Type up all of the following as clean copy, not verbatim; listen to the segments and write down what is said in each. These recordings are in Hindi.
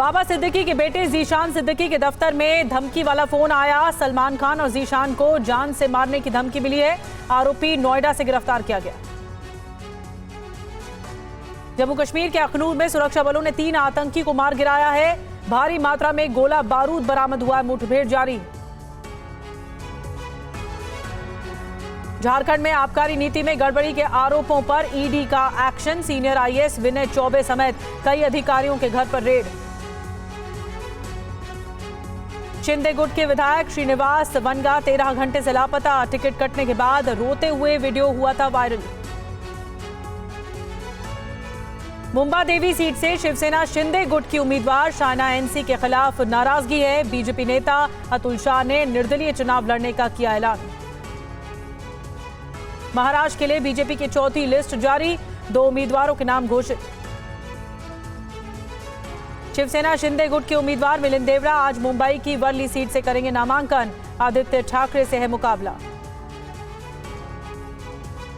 बाबा सिद्दीकी के बेटे जीशान सिद्दीकी के दफ्तर में धमकी वाला फोन आया। सलमान खान और जीशान को जान से मारने की धमकी मिली है। आरोपी नोएडा से गिरफ्तार किया गया। जम्मू कश्मीर के अखनूर में सुरक्षा बलों ने 3 आतंकी को मार गिराया है। भारी मात्रा में गोला बारूद बरामद हुआ है। मुठभेड़ जारी। झारखंड में आबकारी नीति में गड़बड़ी के आरोपों पर ईडी का एक्शन। सीनियर आईएएस विनय चौबे समेत कई अधिकारियों के घर पर रेड। शिंदे गुट के विधायक श्रीनिवास वनगा 13 घंटे से लापता। टिकट कटने के बाद रोते हुए वीडियो हुआ था वायरल। मुंबा देवी सीट से शिवसेना शिंदे गुट की उम्मीदवार शायना एनसी के खिलाफ नाराजगी है। बीजेपी नेता अतुल शाह ने निर्दलीय चुनाव लड़ने का किया ऐलान। महाराष्ट्र के लिए बीजेपी की चौथी लिस्ट जारी। 2 उम्मीदवारों के नाम घोषित। शिवसेना शिंदे गुट के उम्मीदवार मिलिंद देवरा आज मुंबई की वर्ली सीट से करेंगे नामांकन। आदित्य ठाकरे से है मुकाबला।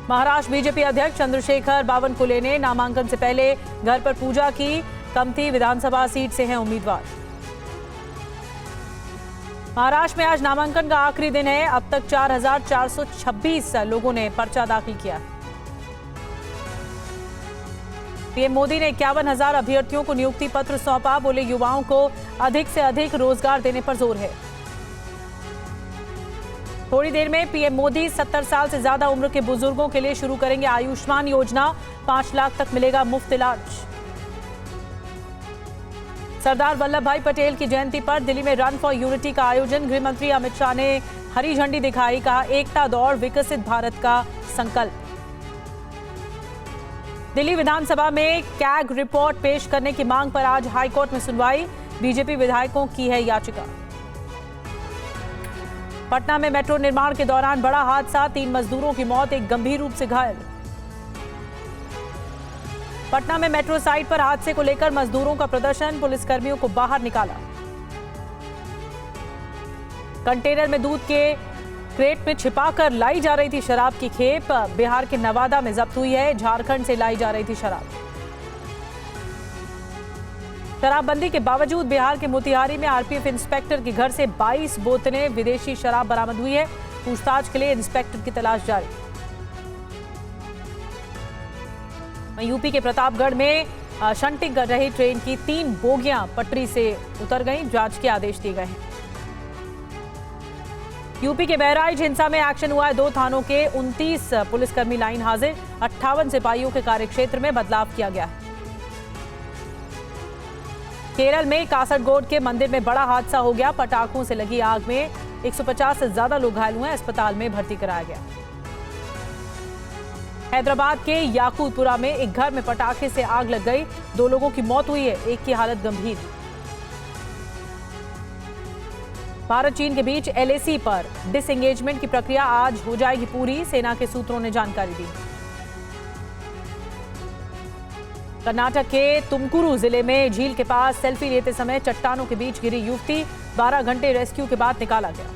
महाराष्ट्र बीजेपी अध्यक्ष चंद्रशेखर बावनकुले ने नामांकन से पहले घर पर पूजा की। कमथी विधानसभा सीट से हैं उम्मीदवार। महाराष्ट्र में आज नामांकन का आखिरी दिन है। अब तक 4,426 लोगों ने पर्चा दाखिल किया। पीएम मोदी ने 51,000 अभ्यर्थियों को नियुक्ति पत्र सौंपा। बोले युवाओं को अधिक से अधिक रोजगार देने पर जोर है। थोड़ी देर में पीएम मोदी 70 साल से ज्यादा उम्र के बुजुर्गों के लिए शुरू करेंगे आयुष्मान योजना। 5 लाख तक मिलेगा मुफ्त इलाज। सरदार वल्लभ भाई पटेल की जयंती पर दिल्ली में रन फॉर यूनिटी का आयोजन। गृह मंत्री अमित शाह ने हरी झंडी दिखाई। कहा एकता दौड़ विकसित भारत का संकल्प। दिल्ली विधानसभा में कैग रिपोर्ट पेश करने की मांग पर आज हाईकोर्ट में सुनवाई। बीजेपी विधायकों की है याचिका। पटना में मेट्रो निर्माण के दौरान बड़ा हादसा। 3 मजदूरों की मौत, एक गंभीर रूप से घायल। पटना में मेट्रो साइट पर हादसे को लेकर मजदूरों का प्रदर्शन। पुलिसकर्मियों को बाहर निकाला। कंटेनर में दूध के क्रेट में छिपाकर लाई जा रही थी शराब की खेप। बिहार के नवादा में जब्त हुई है। झारखंड से लाई जा रही थी शराब। शराबबंदी के बावजूद बिहार के मोतिहारी में आरपीएफ इंस्पेक्टर के घर से 22 बोतलें विदेशी शराब बरामद हुई है। पूछताछ के लिए इंस्पेक्टर की तलाश जारी। यूपी के प्रतापगढ़ में शंटिंग कर रही ट्रेन की 3 बोगियां पटरी से उतर गईं। जांच के आदेश दिए गए हैं। यूपी के बहराइच हिंसा में एक्शन हुआ है। 2 थानों के 29 पुलिसकर्मी लाइन हाजिर। 58 सिपाहियों के कार्यक्षेत्र में बदलाव किया गया है। केरल में कासरगोड के मंदिर में बड़ा हादसा हो गया। पटाखों से लगी आग में 150 से ज्यादा लोग घायल हुए हैं। अस्पताल में भर्ती कराया गया। हैदराबाद के याकूतपुरा में एक घर में पटाखे से आग लग गई। 2 लोगों की मौत हुई है। एक की हालत गंभीर। भारत चीन के बीच एलएसी पर डिसएंगेजमेंट की प्रक्रिया आज हो जाएगी पूरी। सेना के सूत्रों ने जानकारी दी। कर्नाटक के तुमकुरू जिले में झील के पास सेल्फी लेते समय चट्टानों के बीच गिरी युवती। 12 घंटे रेस्क्यू के बाद निकाला गया।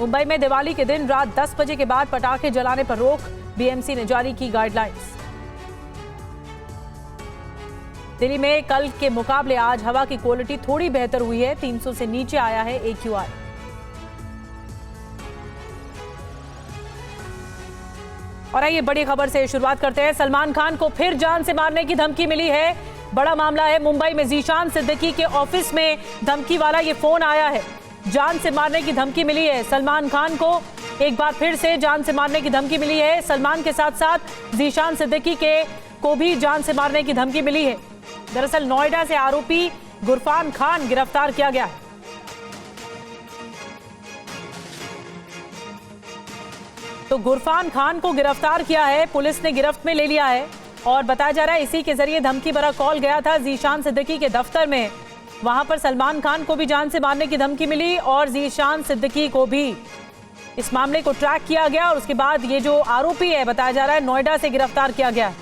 मुंबई में दिवाली के दिन रात 10 बजे के बाद पटाखे जलाने पर रोक। बीएमसी ने जारी की गाइडलाइंस। दिल्ली में कल के मुकाबले आज हवा की क्वालिटी थोड़ी बेहतर हुई है। 300 से नीचे आया है AQI। और आइए बड़ी खबर से शुरुआत करते हैं। सलमान खान को फिर जान से मारने की धमकी मिली है। बड़ा मामला है। मुंबई में जीशान सिद्दीकी के ऑफिस में धमकी वाला ये फोन आया है। जान से मारने की धमकी मिली है। सलमान खान को एक बार फिर से जान से मारने की धमकी मिली है। सलमान के साथ साथ जीशान सिद्दीकी को भी जान से मारने की धमकी मिली है। दरअसल नोएडा से आरोपी गुरफान खान गिरफ्तार किया गया है। तो गुरफान खान को गिरफ्तार किया है। पुलिस ने गिरफ्त में ले लिया है और बताया जा रहा है इसी के जरिए धमकी भरा कॉल गया था जीशान सिद्दीकी के दफ्तर में। वहां पर सलमान खान को भी जान से मारने की धमकी मिली और जीशान सिद्दीकी को भी। इस मामले को ट्रैक किया गया और उसके बाद ये जो आरोपी है बताया जा रहा है नोएडा से गिरफ्तार किया गया।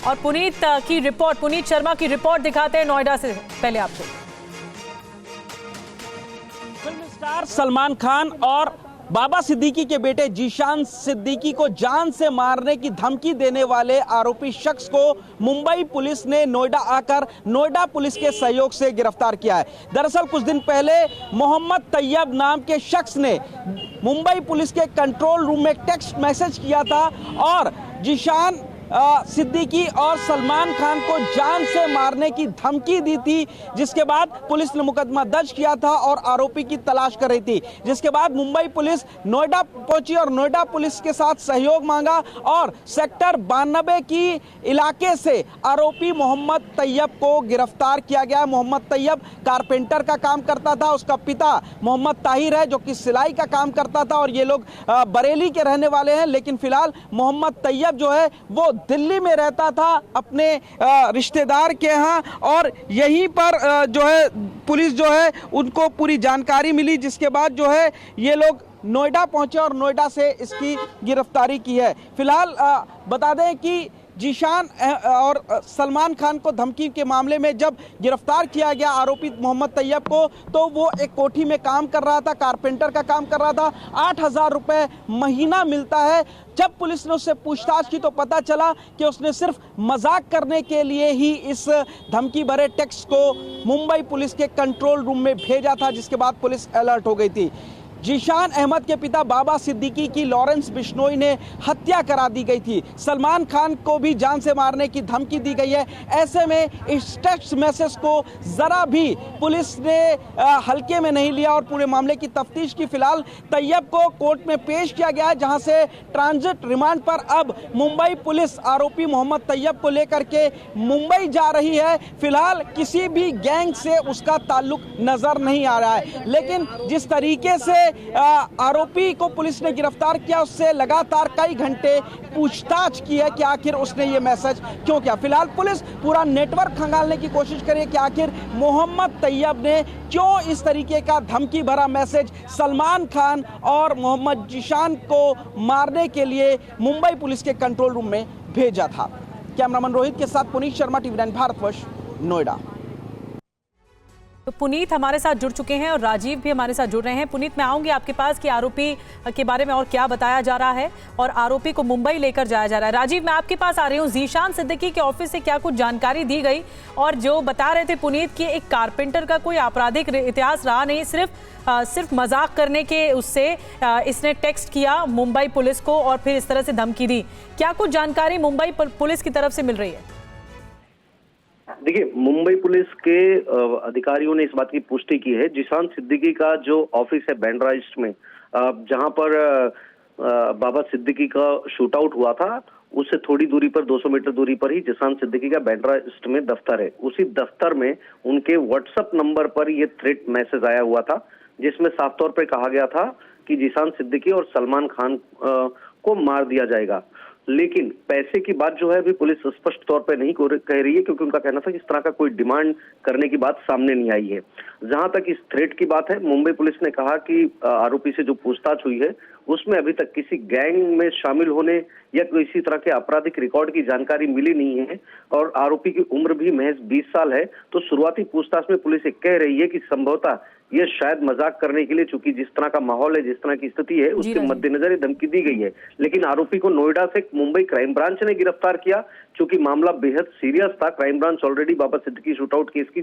और पुनीत शर्मा की रिपोर्ट दिखाते हैं नोएडा से पहले आपको। फिल्म स्टार सलमान खान और बाबा सिद्दीकी के बेटे जीशान सिद्दीकी को जान से मारने की धमकी देने वाले आरोपी शख्स को मुंबई पुलिस ने नोएडा आकर नोएडा पुलिस के सहयोग से गिरफ्तार किया है। दरअसल कुछ दिन पहले मोहम्मद तैयब नाम के शख्स ने मुंबई पुलिस के कंट्रोल रूम में टेक्स्ट मैसेज किया था और जीशान सिद्दीकी और सलमान खान को जान से मारने की धमकी दी थी, जिसके बाद पुलिस ने मुकदमा दर्ज किया था और आरोपी की तलाश कर रही थी। जिसके बाद मुंबई पुलिस नोएडा पहुंची और नोएडा पुलिस के साथ सहयोग मांगा और सेक्टर 92 की इलाके से आरोपी मोहम्मद तैयब को गिरफ्तार किया गया। मोहम्मद तैयब कारपेंटर का काम करता था, उसका पिता मोहम्मद ताहिर है जो कि सिलाई का काम करता था और ये लोग बरेली के रहने वाले हैं। लेकिन फिलहाल मोहम्मद तैयब जो है वो दिल्ली में रहता था अपने रिश्तेदार के यहाँ और यहीं पर जो है पुलिस जो है उनको पूरी जानकारी मिली, जिसके बाद जो है ये लोग नोएडा पहुंचे और नोएडा से इसकी गिरफ्तारी की है। फिलहाल बता दें कि जीशान और सलमान खान को धमकी के मामले में जब गिरफ्तार किया गया आरोपी मोहम्मद तैयब को, तो वो एक कोठी में काम कर रहा था, कारपेंटर का काम कर रहा था। 8,000 रुपए महीना मिलता है। जब पुलिस ने उससे पूछताछ की तो पता चला कि उसने सिर्फ मजाक करने के लिए ही इस धमकी भरे टेक्स्ट को मुंबई पुलिस के कंट्रोल रूम में भेजा था, जिसके बाद पुलिस अलर्ट हो गई थी। जीशान अहमद के पिता बाबा सिद्दीकी की लॉरेंस बिश्नोई ने हत्या करा दी गई थी। सलमान खान को भी जान से मारने की धमकी दी गई है। ऐसे में इस टेक्स्ट मैसेज को जरा भी पुलिस ने हल्के में नहीं लिया और पूरे मामले की तफ्तीश की। फिलहाल तैयब को कोर्ट में पेश किया गया है, जहां से ट्रांजिट रिमांड पर अब मुंबई पुलिस आरोपी मोहम्मद तैयब को लेकर के मुंबई जा रही है। फिलहाल किसी भी गैंग से उसका ताल्लुक नजर नहीं आ रहा है, लेकिन जिस तरीके से आरोपी को पुलिस ने गिरफ्तार किया उससे लगातार कई घंटे पूछताछ की है कि आखिर उसने ये मैसेज क्यों किया। फिलहाल पुलिस पूरा नेटवर्क खंगालने की कोशिश कर रही है कि आखिर मोहम्मद तैयब ने क्यों इस तरीके का धमकी भरा मैसेज सलमान खान और मोहम्मद जीशान को मारने के लिए मुंबई पुलिस के कंट्रोल रूम में भेजा था। कैमरामैन रोहित के साथ पुनीत शर्मा, TV9 भारतवर्ष, नोएडा। तो पुनीत हमारे साथ जुड़ चुके हैं और राजीव भी हमारे साथ जुड़ रहे हैं। पुनीत, मैं आऊंगी आपके पास कि आरोपी के बारे में और क्या बताया जा रहा है और आरोपी को मुंबई लेकर जाया जा रहा है। राजीव, मैं आपके पास आ रही हूँ। जीशान सिद्दीकी के ऑफिस से क्या कुछ जानकारी दी गई? और जो बता रहे थे पुनीत कि एक कारपेंटर का कोई आपराधिक इतिहास रहा नहीं, सिर्फ मजाक करने के उससे इसने टेक्स्ट किया मुंबई पुलिस को और फिर इस तरह से धमकी दी। क्या कुछ जानकारी मुंबई पुलिस की तरफ से मिल रही है? देखिए, मुंबई पुलिस के अधिकारियों ने इस बात की पुष्टि की है। जीशान सिद्दीकी का जो ऑफिस है बांद्रा ईस्ट में, जहां पर बाबा सिद्दीकी का शूट आउट हुआ था, उससे थोड़ी दूरी पर 200 मीटर दूरी पर ही जीशान सिद्दीकी का बांद्रा ईस्ट में दफ्तर है। उसी दफ्तर में उनके व्हाट्सएप नंबर पर यह थ्रेट मैसेज आया हुआ था, जिसमें साफ तौर पर कहा गया था कि जीशान सिद्दीकी और सलमान खान को मार दिया जाएगा। लेकिन पैसे की बात जो है अभी पुलिस स्पष्ट तौर पे नहीं कह रही है, क्योंकि उनका कहना था कि इस तरह का कोई डिमांड करने की बात सामने नहीं आई है। जहां तक इस थ्रेट की बात है, मुंबई पुलिस ने कहा कि आरोपी से जो पूछताछ हुई है उसमें अभी तक किसी गैंग में शामिल होने या किसी तरह के आपराधिक रिकॉर्ड की जानकारी मिली नहीं है और आरोपी की उम्र भी महज 20 साल है। तो शुरुआती पूछताछ में पुलिस ये कह रही है कि संभवतः ये शायद मजाक करने के लिए, चूंकि जिस तरह का माहौल है, जिस तरह की स्थिति है, उसके मद्देनजर ये धमकी दी गई है। लेकिन आरोपी को नोएडा से मुंबई क्राइम ब्रांच ने गिरफ्तार किया, चूंकि मामला बेहद सीरियस था। क्राइम ब्रांच ऑलरेडी बाबा सिद्दीकी शूटआउट केस की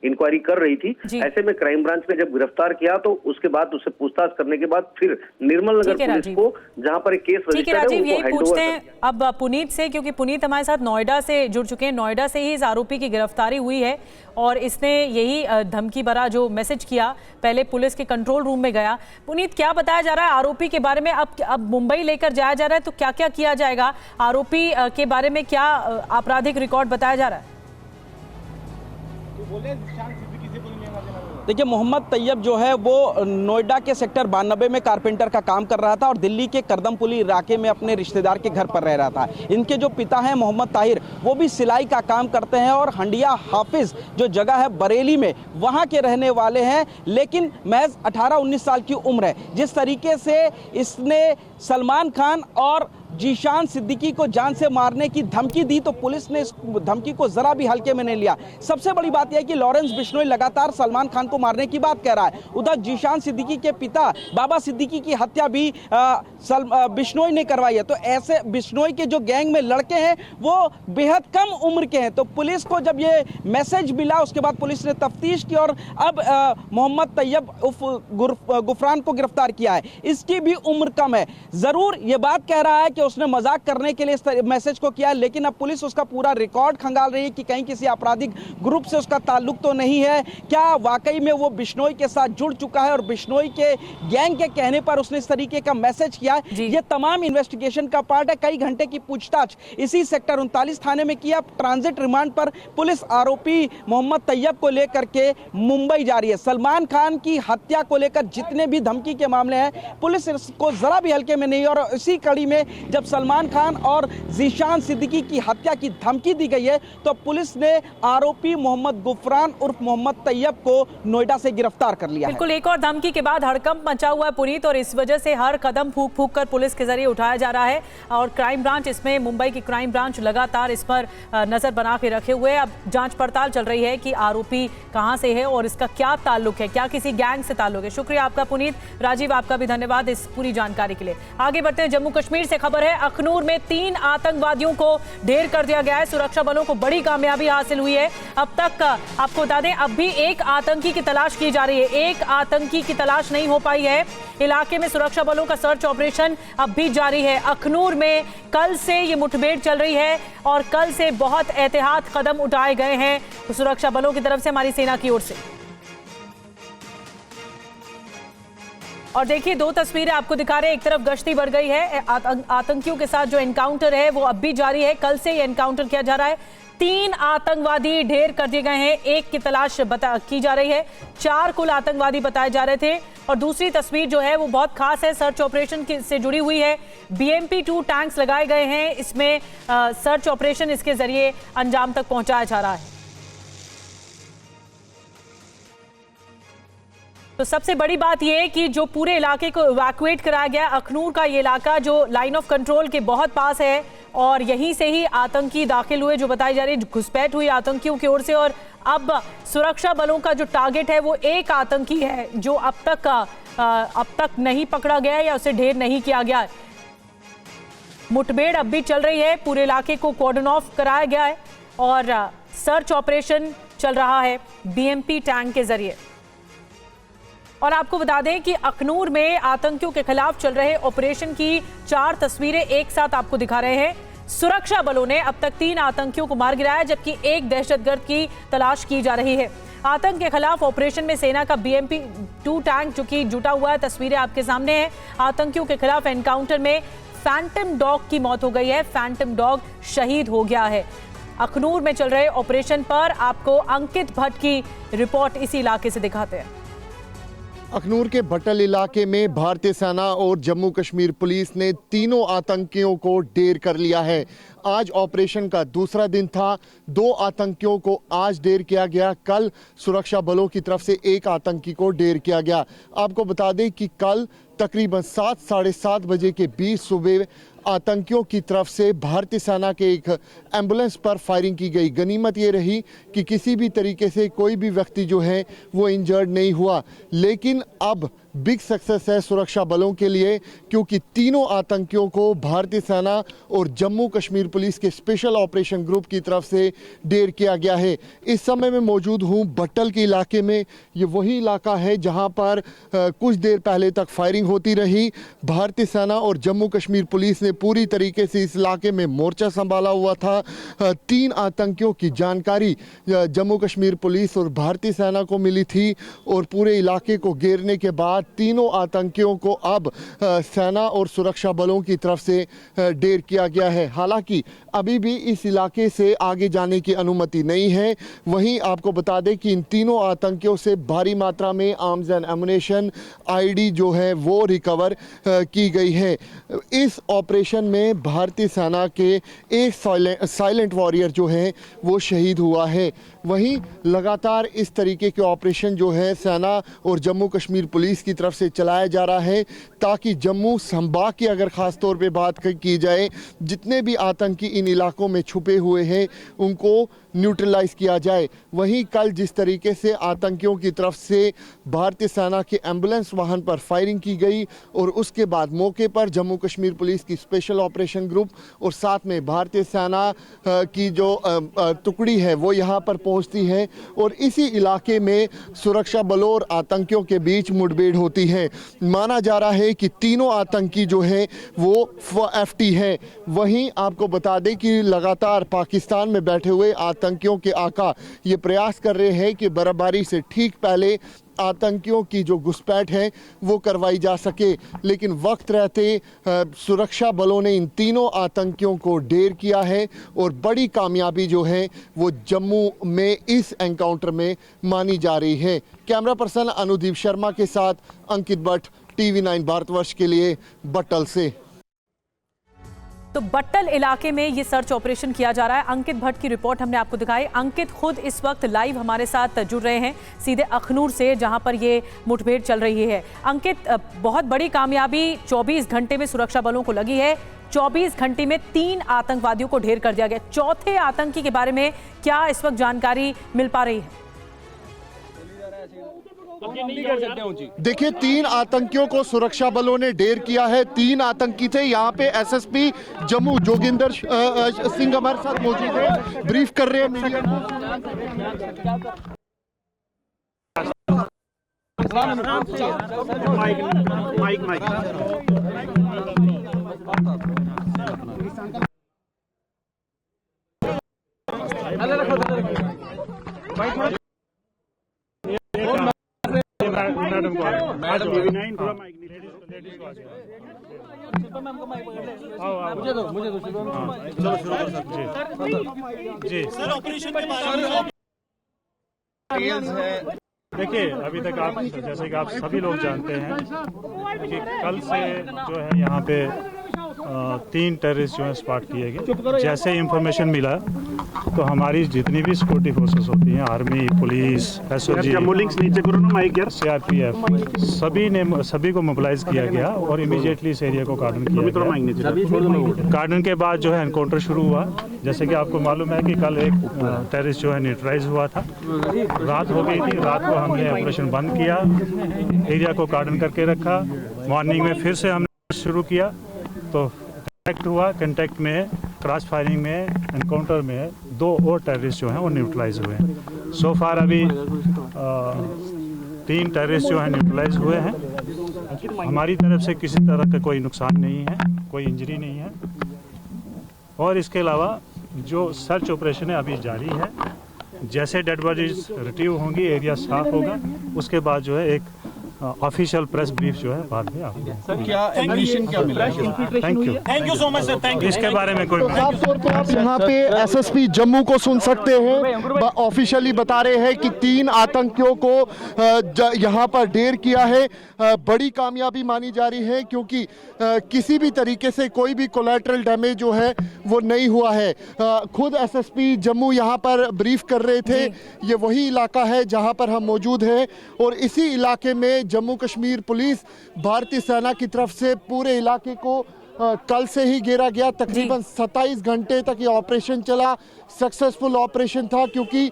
इंक्वायरी कर रही थी। ऐसे में क्राइम ब्रांच ने जब गिरफ्तार किया तो उसके बाद उससे पूछताछ करने के बाद फिर निर्मल नगर पुलिस को, जहां पर एक केस रजिस्टर्ड है, राजीव, यही पूछते हैं अब पुनीत से, क्योंकि पुनीत हमारे साथ नोएडा से जुड़ चुके हैं। नोएडा से ही इस आरोपी की गिरफ्तारी हुई है और इसने यही धमकी भरा जो मैसेज किया, पहले पुलिस के कंट्रोल रूम में गया। पुनीत, क्या बताया जा रहा है आरोपी के बारे में? अब मुंबई लेकर जाया जा रहा है, तो क्या क्या किया जाएगा? आरोपी के बारे में क्या आपराधिक रिकॉर्ड बताया जा रहा है? देखिए, मोहम्मद तैयब जो है वो नोएडा के सेक्टर 92 में कारपेंटर का काम कर रहा था और दिल्ली के करदमपुली इलाके में अपने रिश्तेदार के घर पर रह रहा था। इनके जो पिता हैं मोहम्मद ताहिर, वो भी सिलाई का काम करते हैं और हंडिया हाफिज जो जगह है बरेली में, वहाँ के रहने वाले हैं। लेकिन महज 18-19 साल की उम्र है। जिस तरीके से इसने सलमान खान और जीशान सिद्दीकी को जान से मारने की धमकी दी तो पुलिस ने इस धमकी को जरा भी हल्के में नहीं लिया। सबसे बड़ी बात यह है कि लॉरेंस बिश्नोई लगातार सलमान खान को मारने की बात कह रहा है। उधर जीशान सिद्दीकी के पिता बाबा सिद्दीकी की हत्या भी बिश्नोई ने करवाई है। तो ऐसे बिश्नोई के जो गैंग में लड़के हैं वो बेहद कम उम्र के हैं। तो पुलिस को जब ये मैसेज मिला उसके बाद पुलिस ने तफ्तीश की और अब मोहम्मद तैयब उर्फ गुफरान को गिरफ्तार किया है। इसकी भी उम्र कम है। जरूर ये बात कह रहा है कि उसने मजाक करने के लिए इस मैसेज को किया है, लेकिन अब पुलिस उसका पूरा रिकॉर्ड खंगाल रही है कि कहीं किसी आपराधिक ग्रुप से उसका ताल्लुक तो नहीं है। क्या वाकई में वो बिश्नोई के साथ जुड़ चुका है और बिश्नोई के गैंग के कहने पर उसने इस तरीके का मैसेज किया है। ये तमाम इन्वेस्टिगेशन का पार्ट है। कई घंटे की पूछताछ इसी सेक्टर 39 थाने में किया। ट्रांजिट रिमांड पर पुलिस आरोपी मोहम्मद तैयब को लेकर के मुंबई जा रही है। सलमान खान की हत्या को लेकर जितने भी धमकी के मामले हैं पुलिस इसको जरा भी हल्के में नहीं। और इसी कड़ी में जब सलमान खान और जीशान सिद्दीकी की हत्या की धमकी दी गई है तो पुलिस ने आरोपी मोहम्मद गुफरान उर्फ मोहम्मद तैयब को नोएडा से गिरफ्तार कर लिया है। बिल्कुल, एक और धमकी के बाद हड़कंप मचा हुआ है पुनीत, और इस वजह से हर कदम फूंक फूंक कर पुलिस के जरिए उठाया जा रहा है। और क्राइम ब्रांच, इसमें मुंबई की क्राइम ब्रांच लगातार इस पर नजर बना के रखे हुए है। अब जांच पड़ताल चल रही है कि आरोपी कहां से है और इसका क्या ताल्लुक है, क्या किसी गैंग से ताल्लुक है। शुक्रिया आपका पुनीत। राजीव, आपका भी धन्यवाद इस पूरी जानकारी के लिए। आगे बढ़ते हैं, जम्मू कश्मीर से खबर है। अखनूर में 3 आतंकवादियों को ढेर कर दिया गया है। सुरक्षा बलों को बड़ी कामयाबी हासिल हुई है। अब तक आपको बता दें, अब भी एक आतंकी की तलाश की जा रही है। एक आतंकी की तलाश नहीं हो पाई है। इलाके में सुरक्षा बलों का सर्च ऑपरेशन अब भी जारी है। अखनूर में कल से ये मुठभेड़ चल रही है और कल से बहुत एहतियात कदम उठाए गए हैं सुरक्षा बलों की तरफ से, हमारी सेना की ओर से। और देखिए, 2 तस्वीरें आपको दिखा रहे हैं। एक तरफ गश्ती बढ़ गई है, आतंकियों के साथ जो एनकाउंटर है वो अब भी जारी है। कल से ये एनकाउंटर किया जा रहा है। 3 आतंकवादी ढेर कर दिए गए हैं। एक की तलाश की जा रही है। 4 कुल आतंकवादी बताए जा रहे थे। और दूसरी तस्वीर जो है वो बहुत खास है, सर्च ऑपरेशन से जुड़ी हुई है। BMP-2 टैंक्स लगाए गए हैं। इसमें सर्च ऑपरेशन इसके जरिए अंजाम तक पहुंचाया जा रहा है। तो सबसे बड़ी बात यह है कि जो पूरे इलाके को इवैक्यूएट कराया गया। अखनूर का ये इलाका जो लाइन ऑफ कंट्रोल के बहुत पास है और यहीं से ही आतंकी दाखिल हुए, जो बताई जा रही है घुसपैठ हुई आतंकियों की ओर से। और अब सुरक्षा बलों का जो टारगेट है वो एक आतंकी है जो अब तक नहीं पकड़ा गया या उसे ढेर नहीं किया गया। मुठभेड़ अब भी चल रही है। पूरे इलाके को कॉर्डन ऑफ कराया गया है और सर्च ऑपरेशन चल रहा है BMP टैंक के जरिए। और आपको बता दें कि अखनूर में आतंकियों के खिलाफ चल रहे ऑपरेशन की 4 तस्वीरें एक साथ आपको दिखा रहे हैं। सुरक्षा बलों ने अब तक 3 आतंकियों को मार गिराया, जबकि एक दहशतगर्द की तलाश की जा रही है। आतंक के खिलाफ ऑपरेशन में सेना का BMP-2 टैंक जो कि जुटा हुआ है, तस्वीरें आपके सामने हैं। आतंकियों के खिलाफ एनकाउंटर में फैंटम डॉग की मौत हो गई है। फैंटम डॉग शहीद हो गया है। अखनूर में चल रहे ऑपरेशन पर आपको अंकित भट्ट की रिपोर्ट इसी इलाके से दिखाते हैं। अखनूर के भट्टल इलाके में भारतीय सेना और जम्मू कश्मीर पुलिस ने तीनों आतंकियों को ढेर कर लिया है। आज ऑपरेशन का दूसरा दिन था। 2 आतंकियों को आज ढेर किया गया। कल सुरक्षा बलों की तरफ से एक आतंकी को ढेर किया गया। आपको बता दें कि कल तकरीबन 7 साढ़े 7 बजे के बीच सुबह आतंकियों की तरफ से भारतीय सेना के एक एम्बुलेंस पर फायरिंग की गई। गनीमत ये रही कि किसी भी तरीके से कोई भी व्यक्ति जो है वो इंजर्ड नहीं हुआ। लेकिन अब बिग सक्सेस है सुरक्षा बलों के लिए, क्योंकि तीनों आतंकियों को भारतीय सेना और जम्मू कश्मीर पुलिस के स्पेशल ऑपरेशन ग्रुप की तरफ से ढेर किया गया है। इस समय मैं मौजूद हूं भट्टल के इलाके में। ये वही इलाका है जहां पर कुछ देर पहले तक फायरिंग होती रही। भारतीय सेना और जम्मू कश्मीर पुलिस ने पूरी तरीके से इस इलाके में मोर्चा संभाला हुआ था। 3 आतंकियों की जानकारी जम्मू कश्मीर पुलिस और भारतीय सेना को मिली थी और पूरे इलाके को घेरने के बाद तीनों आतंकियों को अब सेना और सुरक्षा बलों की तरफ से ढेर किया गया है। हालांकि अभी भी इस इलाके से आगे जाने की अनुमति नहीं है। वहीं आपको बता दें कि इन तीनों आतंकियों से भारी मात्रा में आर्म्स एंड एमुनेशन ID जो है वो रिकवर की गई है। इस ऑपरेशन में भारतीय सेना के एक साइलेंट वॉरियर जो है वो शहीद हुआ है। वहीं लगातार इस तरीके के ऑपरेशन जो है सेना और जम्मू कश्मीर पुलिस की तरफ से चलाया जा रहा है ताकि जम्मू संभाग की अगर ख़ास तौर पे बात की जाए, जितने भी आतंकी इन इलाकों में छुपे हुए हैं उनको न्यूट्रलाइज किया जाए। वहीं कल जिस तरीके से आतंकियों की तरफ से भारतीय सेना के एम्बुलेंस वाहन पर फायरिंग की गई और उसके बाद मौके पर जम्मू कश्मीर पुलिस की स्पेशल ऑपरेशन ग्रुप और साथ में भारतीय सेना की जो टुकड़ी है वो यहाँ पर पहुँचती है और इसी इलाके में सुरक्षा बलों और आतंकियों के बीच मुठभेड़ होती है। माना जा रहा है कि तीनों आतंकी जो है वो FT है। वहीं आपको बता दें कि लगातार पाकिस्तान में बैठे हुए आतंकियों के आका ये प्रयास कर रहे हैं कि बर्फबारी से ठीक पहले आतंकियों की जो घुसपैठ है वो करवाई जा सके, लेकिन वक्त रहते सुरक्षा बलों ने इन तीनों आतंकियों को ढेर किया है और बड़ी कामयाबी जो है वो जम्मू में इस एनकाउंटर में मानी जा रही है। कैमरा पर्सन अनुदीप शर्मा के साथ अंकित भट्ट, TV9 भारतवर्ष के लिए बट्टल से। तो बट्टल इलाके में ये सर्च ऑपरेशन किया जा रहा है। अंकित भट्ट की रिपोर्ट हमने आपको दिखाई। अंकित खुद इस वक्त लाइव हमारे साथ जुड़ रहे हैं सीधे अखनूर से, जहां पर ये मुठभेड़ चल रही है। अंकित, बहुत बड़ी कामयाबी 24 घंटे में सुरक्षा बलों को लगी है। 24 घंटे में 3 आतंकवादियों को ढेर कर दिया गया। चौथे आतंकी के बारे में क्या इस वक्त जानकारी मिल पा रही है? देखिए, 3 आतंकियों को सुरक्षा बलों ने ढेर किया है। 3 आतंकी थे। यहाँ पे SSP जम्मू जोगिंदर सिंह हमारे साथ मौजूद है, ब्रीफ कर रहे हैं मीडिया मैडम TV9 थोड़ा माइक लेडीज को मुझे दो चलो शुरू कर सकते जी सर। ऑपरेशन के बारे में देखिए, अभी तक आप जैसे कि आप सभी लोग जानते हैं कि कल से जो है यहाँ पे 3 टेररिस्ट जो है स्पॉट किए गए। जैसे इंफॉर्मेशन मिला तो हमारी जितनी भी सिक्योरिटी फोर्सेस होती हैं, आर्मी, पुलिस, SOG, CRPF, सभी को मोबिलाइज किया गया और इमीडिएटली इस एरिया को कार्डन किया गया। कार्डन के बाद जो है एनकाउंटर शुरू हुआ। जैसे कि आपको मालूम है कि कल एक टेररिस्ट जो है न्यूट्रलाइज हुआ था। रात हो गई थी, रात को हमने ऑपरेशन बंद किया, एरिया को कार्डन करके रखा। मॉर्निंग में फिर से हमने शुरू किया तो कंटेक्ट हुआ। कंटेक्ट में क्रॉस फायरिंग में एनकाउंटर में 2 और टेररिस्ट जो हैं वो न्यूट्रलाइज हुए हैं। सो फार अभी 3 टेररिस्ट जो हैं न्यूट्रलाइज हुए हैं। हमारी तरफ से किसी तरह का कोई नुकसान नहीं है, कोई इंजरी नहीं है। और इसके अलावा जो सर्च ऑपरेशन है अभी जारी है। जैसे डेड बॉडीज रिट्रीव होंगी, एरिया साफ होगा, उसके बाद जो है एक ऑफिशियल प्रेस ब्रीफ जो है बाद में आपको। सर, क्या एम्बिशन क्या मिला? Thank you so much sir. Thank you. इसके बारे में कोई साफ तौर पे आप यहाँ पे SSP जम्मू को सुन सकते हैं। ऑफिशियली बता रहे हैं कि 3 आतंकियों को यहाँ पर ढेर किया है। बड़ी कामयाबी मानी जा रही है क्योंकि किसी भी तरीके से कोई भी कोलैटरल डैमेज जो है वो नहीं हुआ है। खुद SSP जम्मू यहाँ पर ब्रीफ कर रहे थे। ये वही इलाका है जहाँ पर हम मौजूद हैं और इसी इलाके में जम्मू कश्मीर पुलिस भारतीय सेना की तरफ से पूरे इलाके को कल से ही घेरा गया। तकरीबन 27 घंटे तक ये ऑपरेशन चला। सक्सेसफुल ऑपरेशन था क्योंकि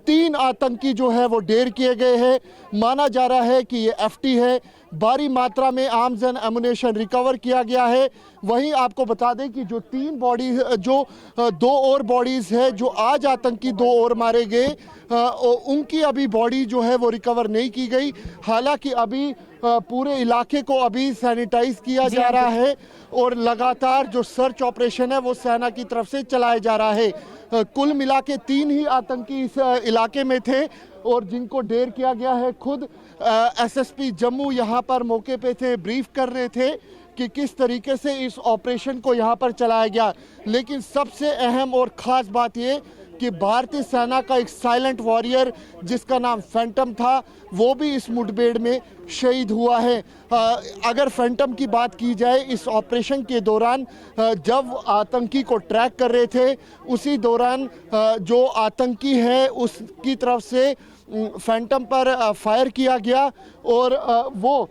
3 आतंकी जो है वो ढेर किए गए हैं। माना जा रहा है कि ये FT है। भारी मात्रा में आर्म्स एंड एमुनेशन रिकवर किया गया है। वहीं आपको बता दें कि जो 3 बॉडी जो 2 और बॉडीज़ है जो आज आतंकी 2 और मारे गए, उनकी अभी बॉडी जो है वो रिकवर नहीं की गई। हालांकि अभी पूरे इलाके को अभी सैनिटाइज किया जा रहा है और लगातार जो सर्च ऑपरेशन है वो सेना की तरफ से चलाया जा रहा है। कुल मिला के 3 ही आतंकी इस इलाके में थे और जिनको ढेर किया गया है। खुद SSP जम्मू यहाँ पर मौके पे थे, ब्रीफ कर रहे थे कि किस तरीके से इस ऑपरेशन को यहाँ पर चलाया गया। लेकिन सबसे अहम और ख़ास बात ये कि भारतीय सेना का एक साइलेंट वॉरियर जिसका नाम फैंटम था वो भी इस मुठभेड़ में शहीद हुआ है। अगर फैंटम की बात की जाए, इस ऑपरेशन के दौरान जब आतंकी को ट्रैक कर रहे थे, उसी दौरान जो आतंकी है उसकी तरफ से फैंटम पर फायर किया गया और वो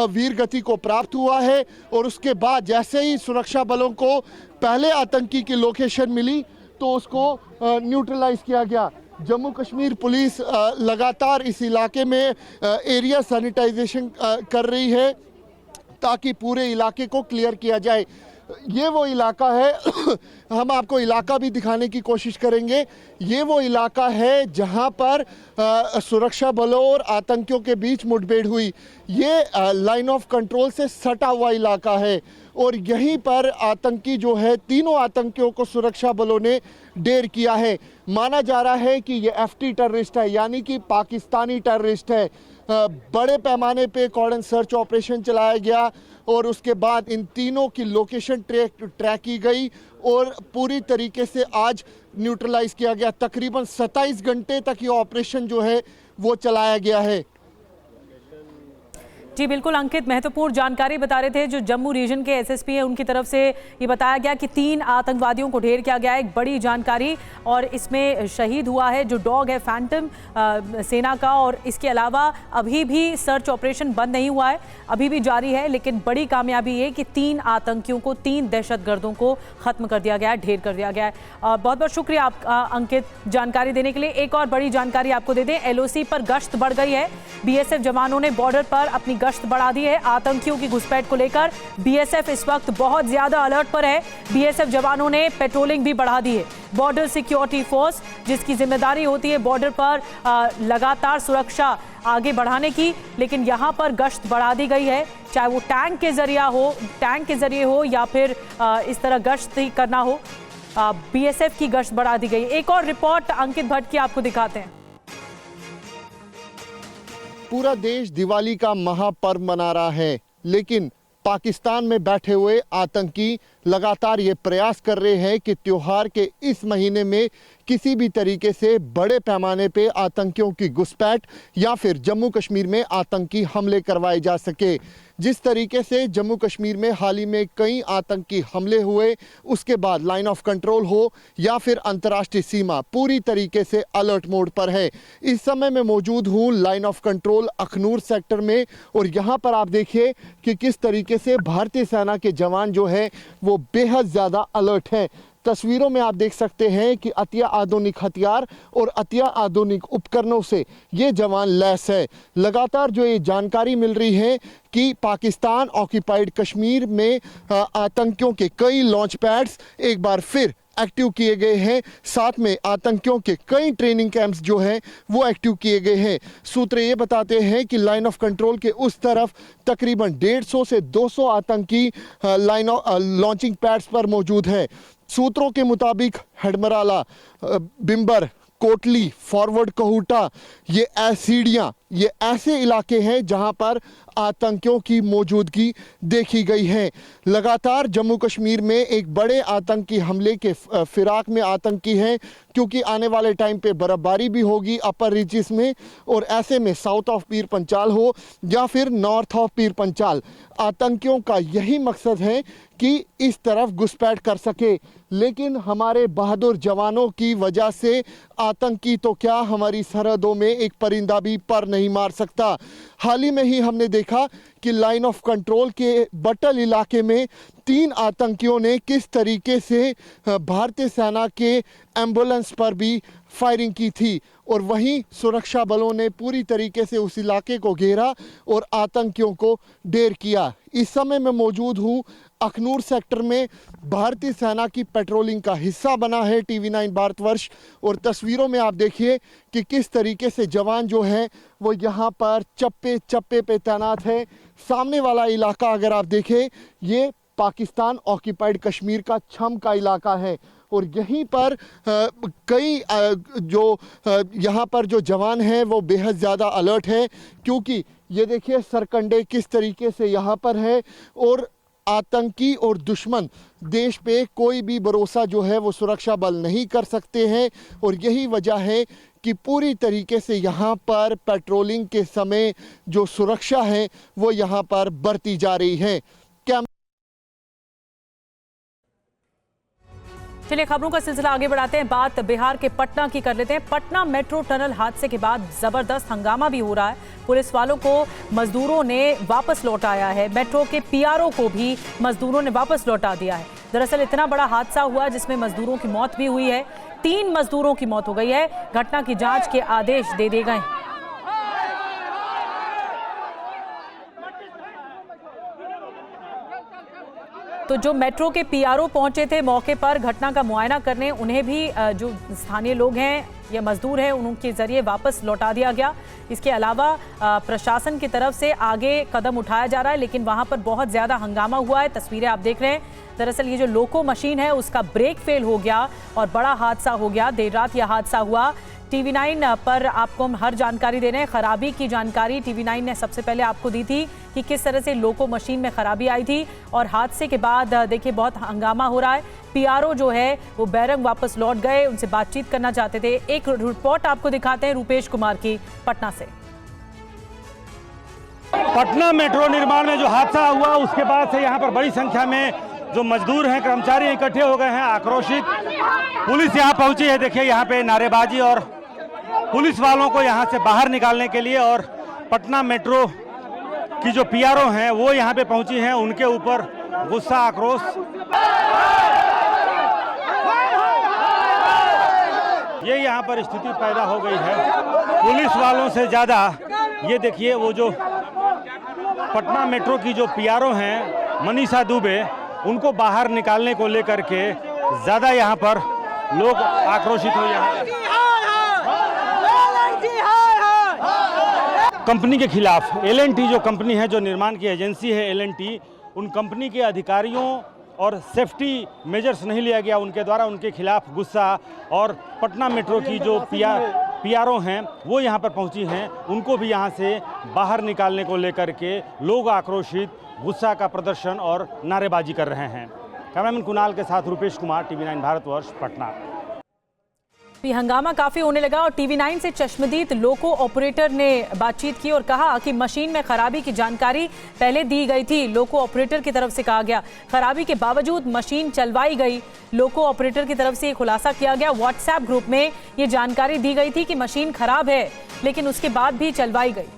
वीर गति को प्राप्त हुआ है। और उसके बाद जैसे ही सुरक्षा बलों को पहले आतंकी की लोकेशन मिली तो उसको न्यूट्रलाइज किया गया। जम्मू कश्मीर पुलिस लगातार इस इलाके में एरिया सैनिटाइजेशन कर रही है ताकि पूरे इलाके को क्लियर किया जाए। ये वो इलाका है हम आपको इलाका भी दिखाने की कोशिश करेंगे। ये वो इलाका है जहां पर सुरक्षा बलों और आतंकियों के बीच मुठभेड़ हुई। ये लाइन ऑफ कंट्रोल से सटा हुआ इलाका है और यहीं पर आतंकी जो है, तीनों आतंकियों को सुरक्षा बलों ने ढेर किया है। माना जा रहा है कि ये एफटी टेररिस्ट है, यानी कि पाकिस्तानी टेररिस्ट है। बड़े पैमाने पे कॉर्डन सर्च ऑपरेशन चलाया गया और उसके बाद इन तीनों की लोकेशन ट्रैक की गई और पूरी तरीके से आज न्यूट्रलाइज किया गया। तकरीबन 27 घंटे तक ये ऑपरेशन जो है वो चलाया गया है। जी बिल्कुल अंकित, महत्वपूर्ण जानकारी बता रहे थे। जो जम्मू रीजन के एसएसपी हैं उनकी तरफ से ये बताया गया कि 3 आतंकवादियों को ढेर किया गया है। एक बड़ी जानकारी, और इसमें शहीद हुआ है जो डॉग है फैंटम सेना का। और इसके अलावा अभी भी सर्च ऑपरेशन बंद नहीं हुआ है, अभी भी जारी है। लेकिन बड़ी कामयाबी ये कि 3 आतंकियों को, 3 दहशतगर्दों को खत्म कर दिया गया है, ढेर कर दिया गया है। बहुत बहुत शुक्रिया आपका अंकित जानकारी देने के लिए। एक और बड़ी जानकारी आपको दे दें, एलओसी पर गश्त बढ़ गई है। बीएसएफ जवानों ने बॉर्डर पर अपनी गश्त बढ़ा दी है। आतंकियों की घुसपैठ को लेकर बीएसएफ इस वक्त बहुत ज्यादा अलर्ट पर है। बीएसएफ जवानों ने पेट्रोलिंग भी बढ़ा दी है। बॉर्डर सिक्योरिटी फोर्स, जिसकी जिम्मेदारी होती है बॉर्डर पर लगातार सुरक्षा आगे बढ़ाने की, लेकिन यहां पर गश्त बढ़ा दी गई है। चाहे वो टैंक के जरिए हो या फिर इस तरह गश्त ही करना हो, बीएसएफ की गश्त बढ़ा दी गई। एक और रिपोर्ट अंकित भट्ट की आपको दिखाते हैं। पूरा देश दिवाली का महापर्व मना रहा है, लेकिन पाकिस्तान में बैठे हुए आतंकी लगातार ये प्रयास कर रहे हैं कि त्योहार के इस महीने में किसी भी तरीके से बड़े पैमाने पे आतंकियों की घुसपैठ या फिर जम्मू कश्मीर में आतंकी हमले करवाए जा सके। जिस तरीके से जम्मू कश्मीर में हाल ही में कई आतंकी हमले हुए, उसके बाद लाइन ऑफ कंट्रोल हो या फिर अंतर्राष्ट्रीय सीमा पूरी तरीके से अलर्ट मोड पर है। इस समय मैं मौजूद हूँ line of control Akhnoor sector में, और यहाँ पर आप देखिए कि किस तरीके से भारतीय सेना के जवान जो है वो बेहद ज़्यादा अलर्ट हैं। तस्वीरों में आप देख सकते हैं कि अति आधुनिक हथियार और अति आधुनिक उपकरणों से ये जवान लैस है। लगातार जो ये जानकारी मिल रही है कि पाकिस्तान ऑक्यूपाइड कश्मीर में आतंकियों के कई लॉन्च पैड्स एक बार फिर एक्टिव किए गए हैं। साथ में आतंकियों के कई ट्रेनिंग कैंप्स जो हैं वो एक्टिव किए गए हैं। सूत्र ये बताते हैं कि लाइन ऑफ कंट्रोल के उस तरफ तकरीबन 150 से 200 आतंकी लॉन्चिंग पैड्स पर मौजूद हैं। सूत्रों के मुताबिक हेडमराला, बिम्बर, कोटली, फॉरवर्ड कहूटा, ये सीढ़ियाँ, ये ऐसे इलाके हैं जहां पर आतंकियों की मौजूदगी देखी गई है। लगातार जम्मू कश्मीर में एक बड़े आतंकी हमले के फिराक में आतंकी हैं, क्योंकि आने वाले टाइम पे बर्फबारी भी होगी अपर रीचेस में, और ऐसे में साउथ ऑफ पीर पंचाल हो या फिर नॉर्थ ऑफ पीर पंचाल, आतंकियों का यही मकसद है कि इस तरफ घुसपैठ कर सके। लेकिन हमारे बहादुर जवानों की वजह से आतंकी तो क्या, हमारी सरहदों में एक परिंदा भी पर नहीं मार सकता। हाल ही में ही हमने देखा कि लाइन ऑफ कंट्रोल के बटल इलाके में 3 आतंकियों ने किस तरीके से भारतीय सेना के एम्बुलेंस पर भी फायरिंग की थी, और वहीं सुरक्षा बलों ने पूरी तरीके से उस इलाके को घेरा और आतंकियों को ढेर किया। इस समय मैं मौजूद हूँ अखनूर सेक्टर में। भारतीय सेना की पेट्रोलिंग का हिस्सा बना है TV9 भारतवर्ष, और तस्वीरों में आप देखिए कि किस तरीके से जवान जो हैं वो यहाँ पर चप्पे चप्पे पे तैनात है। सामने वाला इलाका अगर आप देखें, ये पाकिस्तान ऑक्यूपाइड कश्मीर का छम का इलाका है, और यहीं पर कई यहाँ पर जो जवान हैं वो बेहद ज़्यादा अलर्ट है, क्योंकि ये देखिए सरकंडे किस तरीके से यहाँ पर है, और आतंकी और दुश्मन देश पे कोई भी भरोसा जो है वो सुरक्षा बल नहीं कर सकते हैं। और यही वजह है कि पूरी तरीके से यहाँ पर पेट्रोलिंग के समय जो सुरक्षा है वो यहाँ पर बरती जा रही है। चलिए खबरों का सिलसिला आगे बढ़ाते हैं। बात बिहार के पटना की कर लेते हैं। पटना मेट्रो टनल हादसे के बाद जबरदस्त हंगामा भी हो रहा है। पुलिस वालों को मजदूरों ने वापस लौटाया है, मेट्रो के पीआरओ को भी मजदूरों ने वापस लौटा दिया है। दरअसल इतना बड़ा हादसा हुआ जिसमें मजदूरों की मौत भी हुई है। 3 मजदूरों की मौत हो गई है। घटना की जांच के आदेश दे दिए गए। तो जो मेट्रो के पीआरओ पहुंचे थे मौके पर घटना का मुआयना करने, उन्हें भी जो स्थानीय लोग हैं या मजदूर हैं उनके जरिए वापस लौटा दिया गया। इसके अलावा प्रशासन की तरफ से आगे कदम उठाया जा रहा है, लेकिन वहां पर बहुत ज्यादा हंगामा हुआ है। तस्वीरें आप देख रहे हैं। दरअसल ये जो लोको मशीन है उसका ब्रेक फेल हो गया और बड़ा हादसा हो गया। देर रात यह हादसा हुआ। TV9 पर आपको हम हर जानकारी दे रहे हैं। खराबी की जानकारी TV9 ने सबसे पहले आपको दी थी कि किस तरह से लोको मशीन में खराबी आई थी, और हादसे के बाद देखिए बहुत हंगामा हो रहा है। पीआरओ जो है वो बैरंग वापस लौट गए, उनसे बातचीत करना चाहते थे। एक रिपोर्ट आपको दिखाते हैं रूपेश कुमार की पटना से। पटना मेट्रो निर्माण में जो हादसा हुआ उसके बाद से यहाँ पर बड़ी संख्या में जो मजदूर हैं, कर्मचारी इकट्ठे हो गए हैं, आक्रोशित। पुलिस यहाँ पहुंची है। देखिए यहाँ पे नारेबाजी और पुलिस वालों को यहाँ से बाहर निकालने के लिए, और पटना मेट्रो की जो पीआरओ हैं वो यहाँ पे पहुंची हैं। उनके ऊपर गुस्सा, आक्रोश। ये यहाँ पर स्थिति पैदा हो गई है। पुलिस वालों से ज्यादा ये देखिए वो जो पटना मेट्रो की जो पीआरओ हैं मनीषा दुबे, उनको बाहर निकालने को लेकर के ज्यादा यहाँ पर लोग आक्रोशित हो जाए। कंपनी के खिलाफ L&T जो कंपनी है, जो निर्माण की एजेंसी है L&T, उन कंपनी के अधिकारियों और सेफ्टी मेजर्स नहीं लिया गया उनके द्वारा, उनके खिलाफ गुस्सा। और पटना मेट्रो की जो पीआरओ हैं वो यहाँ पर पहुँची हैं, उनको भी यहाँ से बाहर निकालने को लेकर के लोग आक्रोशित, गुस्सा का प्रदर्शन और नारेबाजी कर रहे हैं। कैमरामैन कुणाल के साथ रूपेश कुमार, TV9 भारतवर्ष, पटना। हंगामा काफी होने लगा और TV9 से चश्मदीद लोको ऑपरेटर ने बातचीत की और कहा कि मशीन में खराबी की जानकारी पहले दी गई थी। लोको ऑपरेटर की तरफ से कहा गया खराबी के बावजूद मशीन चलवाई गई। लोको ऑपरेटर की तरफ से ये खुलासा किया गया। व्हाट्सएप ग्रुप में ये जानकारी दी गई थी कि मशीन खराब है, लेकिन उसके बाद भी चलवाई गई।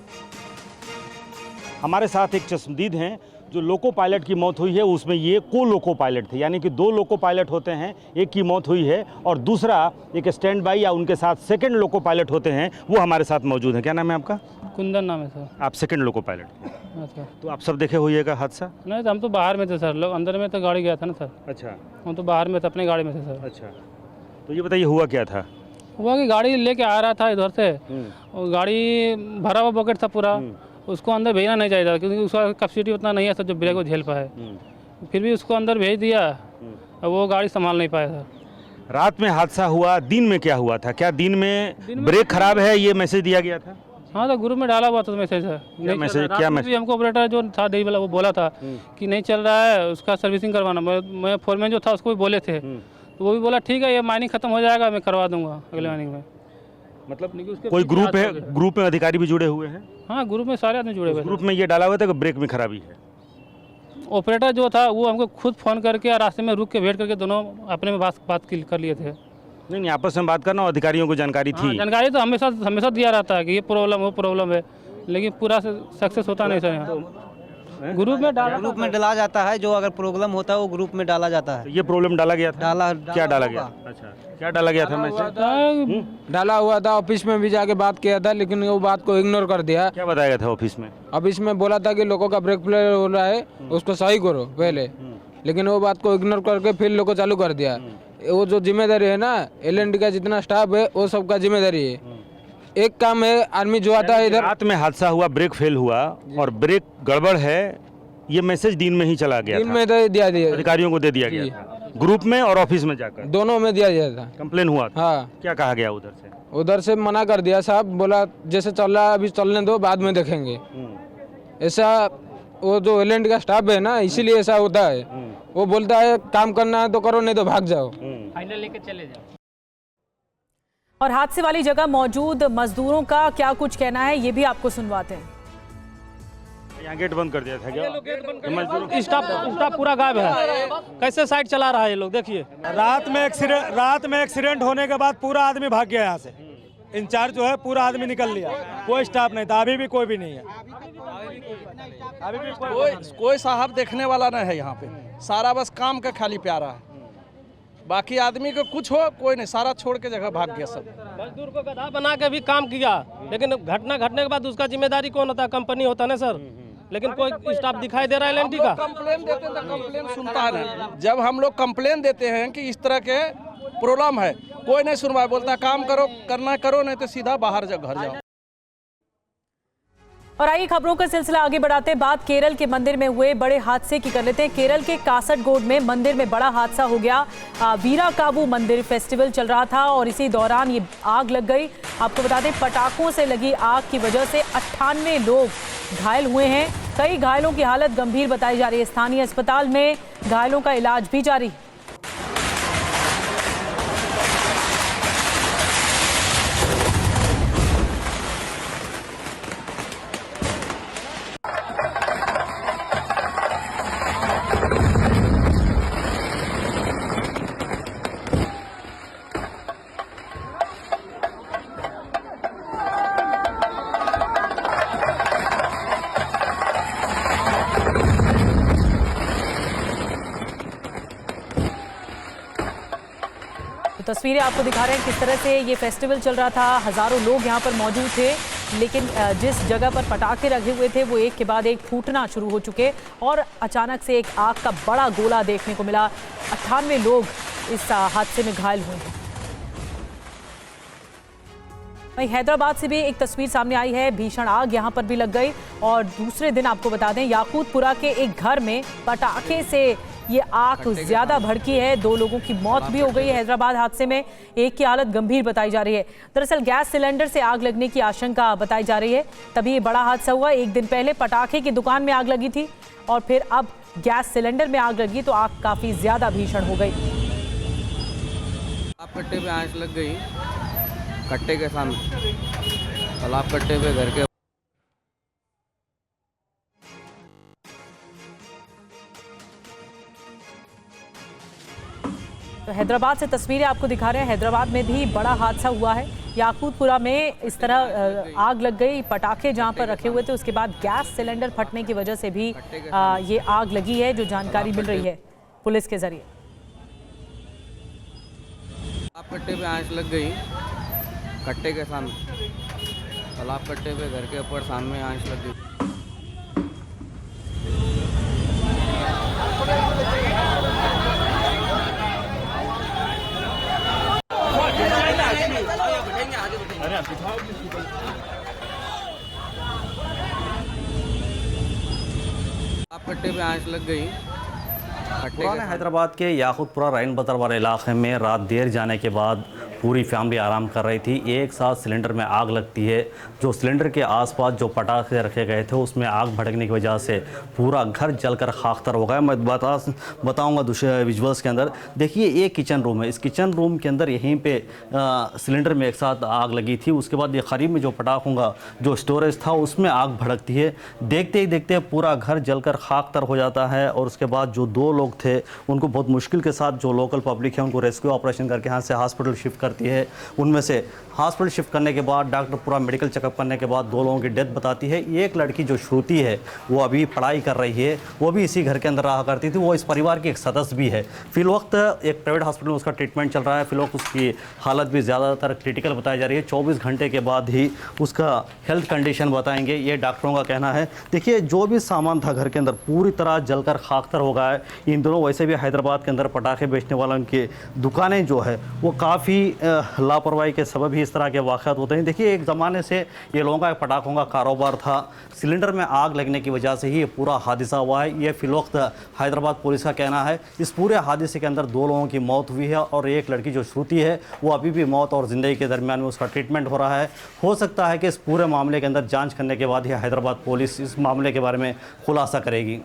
हमारे साथ एक चश्मदीद हैं। जो लोको पायलट की मौत हुई है उसमें ये को लोको पायलट थे, यानी कि 2 लोको पायलट होते हैं, एक की मौत हुई है और दूसरा एक स्टैंड बाई या उनके साथ सेकंड लोको पायलट होते हैं, वो हमारे साथ मौजूद है। क्या नाम है आपका? कुंदन नाम है सर। आप सेकंड लोको पायलट थे। अच्छा। तो आप सब देखे होइएगा हादसा? नहीं, तो हम तो बाहर में थे सर, लोग अंदर में तो गाड़ी गया था ना सर। अच्छा। हम तो बाहर में थे, अपने गाड़ी में थे सर। अच्छा, तो ये बताइए हुआ क्या था? हुआ कि गाड़ी लेके आ रहा था इधर से, और गाड़ी भरा हुआ बकेट था पूरा, उसको अंदर भेजना नहीं चाहिए था क्योंकि उसका कैपेसिटी उतना नहीं है सर जो ब्रेक को झेल पाए। फिर भी उसको अंदर भेज दिया और वो गाड़ी संभाल नहीं पाया सर। रात में हादसा हुआ, दिन में क्या हुआ था? क्या दिन में ब्रेक खराब है ये मैसेज दिया गया था? हाँ, तो ग्रुप में डाला हुआ था मैसेज है। मैसेज क्या मैसेज? हमको ऑपरेटर जो था डेली वाला वो बोला था कि नहीं चल रहा है, उसका सर्विसिंग करवाना। मैं फोरमैन जो था उसको भी बोले थे, तो वो भी बोला ठीक है ये माइनिंग खत्म हो जाएगा, मैं करवा दूंगा अगले माइनिंग में। मतलब कोई ग्रुप है, ग्रुप में अधिकारी भी जुड़े हुए हैं? हाँ, ग्रुप में सारे आदमी जुड़े हुए हैं। ग्रुप में ये डाला हुआ था कि ब्रेक में खराबी है। ऑपरेटर जो था वो हमको खुद फोन करके रास्ते में रुक के वेट करके दोनों अपने में बात कर लिए थे। नहीं, आपस में बात करना, अधिकारियों को जानकारी थी? जानकारी तो हमेशा दिया रहता है कि ये प्रॉब्लम वो प्रॉब्लम है, लेकिन पूरा सक्सेस होता नहीं सर। यहाँ ग्रुप में डाला जाता है, जो अगर प्रॉब्लम होता है वो ग्रुप में डाला जाता है। ये प्रॉब्लम डाला गया था? क्या डाला गया? अच्छा, क्या डाला गया था मैसेज? डाला हुआ था, ऑफिस में भी जाके बात किया था, लेकिन वो बात को इग्नोर कर दिया। क्या बताया गया था ऑफिस में? ऑफिस में बोला था कि लोगों का ब्रेक फेल हो रहा है, उसको सही करो पहले, लेकिन वो बात को इग्नोर करके फिर लोगों चालू कर दिया। वो जो जिम्मेदारी है ना, L&T का जितना स्टाफ है वो सबका जिम्मेदारी है। एक काम है, आर्मी जो आता है इधर। रात में हादसा हुआ, ब्रेक फेल हुआ और ब्रेक गड़बड़ है, ये मैसेज दिन में ही चला गया था? दिन में दिया अधिकारियों को दे दिया गया था, ग्रुप में और ऑफिस में जाकर? दोनों में दिया गया था। कंप्लेन हुआ था? हाँ। क्या कहा गया उधर से? उधर से मना कर दिया साहब, बोला जैसे चल रहा है अभी चलने दो, बाद में देखेंगे। ऐसा वो जो L&T का स्टाफ है ना, इसीलिए ऐसा होता है। वो बोलता है काम करना है तो करो, नहीं तो भाग जाओ। फाइनल लेके चले जाओ। और हादसे वाली जगह मौजूद मजदूरों का क्या कुछ कहना है, ये भी आपको सुनवाते हैं। यहाँ गेट बंद कर दिया था क्या? स्टाफ पूरा गायब है, कैसे साइड चला रहा है ये लोग, देखिए। रात में एक्सीडेंट होने के बाद पूरा आदमी भाग गया यहाँ से। इंचार्ज जो है पूरा आदमी निकल लिया, कोई स्टाफ नहीं था, अभी भी कोई भी नहीं है। अभी भी कोई साहब देखने वाला नहीं है यहाँ पे, सारा बस काम का खाली प्यारा है। बाकी आदमी को कुछ हो कोई नहीं, सारा छोड़ के जगह भाग गया सब। मजदूर को गधा बना के भी काम किया, लेकिन घटना घटने के बाद उसका जिम्मेदारी कौन होता है? कंपनी होता है ना सर। लेकिन कोई स्टाफ दिखाई दे रहा है एलएनटी का? कंप्लेन देते हैं तो कंप्लेन सुनता है ना। जब हम लोग कंप्लेन देते हैं कि इस तरह के प्रॉब्लम है, कोई नहीं सुनवाई, बोलता काम करो, करना करो, नहीं तो सीधा बाहर जा घर जाओ। और आइए खबरों का सिलसिला आगे बढ़ाते हैं। बात केरल के मंदिर में हुए बड़े हादसे की कर लेते हैं। केरल के कासरगोड में मंदिर में बड़ा हादसा हो गया। वीराकावु मंदिर फेस्टिवल चल रहा था और इसी दौरान ये आग लग गई। आपको बता दें, पटाखों से लगी आग की वजह से 98 लोग घायल हुए हैं। कई घायलों की हालत गंभीर बताई जा रही है। स्थानीय अस्पताल में घायलों का इलाज भी जारी है। तो तस्वीरें आपको दिखा रहे हैं किस तरह से ये फेस्टिवल चल रहा था। हजारों लोग यहाँ पर मौजूद थे, लेकिन जिस जगह पर पटाखे रखे हुए थे वो एक के बाद एक फूटना शुरू हो चुके और अचानक से एक आग का बड़ा गोला देखने को मिला। 98 लोग इस हादसे में घायल हुए हैं। वहीं हैदराबाद से भी एक तस्वीर सामने आई है। भीषण आग यहाँ पर भी लग गई और दूसरे दिन आपको बता दें, याकूतपुरा के एक घर में पटाखे से ये आग ज्यादा भड़की है। 2 लोगों की मौत भी हो गई है हैदराबाद हादसे में, एक की हालत गंभीर बताई जा रही है। दरअसल गैस सिलेंडर से आग लगने की आशंका बताई जा रही है, तभी ये बड़ा हादसा हुआ। एक दिन पहले पटाखे की दुकान में आग लगी थी और फिर अब गैस सिलेंडर में आग लगी तो आग काफी ज्यादा भीषण हो गई। कट्टे पे आंच लग गई, कट्टे के सामने तालाब कट्टे पे घर के। तो हैदराबाद से तस्वीरें आपको दिखा रहे हैं। हैदराबाद में भी बड़ा हादसा हुआ है। याकूतपुरा में इस तरह आग लग गई। पटाखे जहां पर रखे हुए थे उसके बाद गैस सिलेंडर फटने की वजह से भी ये आग लगी है, जो जानकारी मिल रही है पुलिस के जरिए। कट्टे पे आंच लग गई, कट्टे के सामने तालाब कट्टे पे घर के ऊपर सामने आंच लग गई। कट्टे पे आंच लग गई। पुराने हैदराबाद के याकूतपुरा राइन बतर वाले इलाके में रात देर जाने के बाद पूरी फैमिली आराम कर रही थी। एक साथ सिलेंडर में आग लगती है। जो सिलेंडर के आसपास जो पटाखे रखे गए थे उसमें आग भड़कने की वजह से पूरा घर जलकर खाकतर हो गया। मैं बताऊंगा दूसरे विजुअल्स के अंदर। देखिए, एक किचन रूम है। इस किचन रूम के अंदर यहीं पे सिलेंडर में एक साथ आग लगी थी। उसके बाद ये करीब में जो पटाखों का जो स्टोरेज था उसमें आग भड़कती है। देखते ही देखते पूरा घर जलकर खाकतर हो जाता है और उसके बाद जो 2 लोग थे उनको बहुत मुश्किल के साथ जो लोकल पब्लिक है उनको रेस्क्यू ऑपरेशन करके यहाँ से हॉस्पिटल शिफ्ट करती है। उनमें से हॉस्पिटल शिफ्ट करने के बाद डॉक्टर पूरा मेडिकल चेकअप करने के बाद 2 लोगों की डेथ बताती है। एक लड़की जो श्रुति है वो अभी पढ़ाई कर रही है, वो भी इसी घर के अंदर रहा करती थी। वो इस परिवार की एक सदस्य भी है। फिलवक्त एक प्राइवेट हॉस्पिटल में उसका ट्रीटमेंट चल रहा है। फिलवक्त उसकी हालत भी ज़्यादातर क्रिटिकल बताई जा रही है। 24 घंटे के बाद ही उसका हेल्थ कंडीशन बताएंगे, ये डॉक्टरों का कहना है। देखिए, जो भी सामान था घर के अंदर पूरी तरह जलकर खाकतर हो गया है। इन दिनों वैसे भी हैदराबाद के अंदर पटाखे बेचने वालों की दुकानें जो है वो काफ़ी लापरवाही के सबब ही इस तरह के वाक़यात होते हैं। देखिए, एक ज़माने से ये लोगों का पटाखों का कारोबार था। सिलेंडर में आग लगने की वजह से ही ये पूरा हादसा हुआ है। ये फिलवक्त हैदराबाद पुलिस का कहना है। इस पूरे हादसे के अंदर 2 लोगों की मौत हुई है और एक लड़की जो श्रुति है वो अभी भी मौत और ज़िंदगी के दरमियान में उसका ट्रीटमेंट हो रहा है। हो सकता है कि इस पूरे मामले के अंदर जाँच करने के बाद ही हैदराबाद पुलिस इस मामले के बारे में खुलासा करेगी।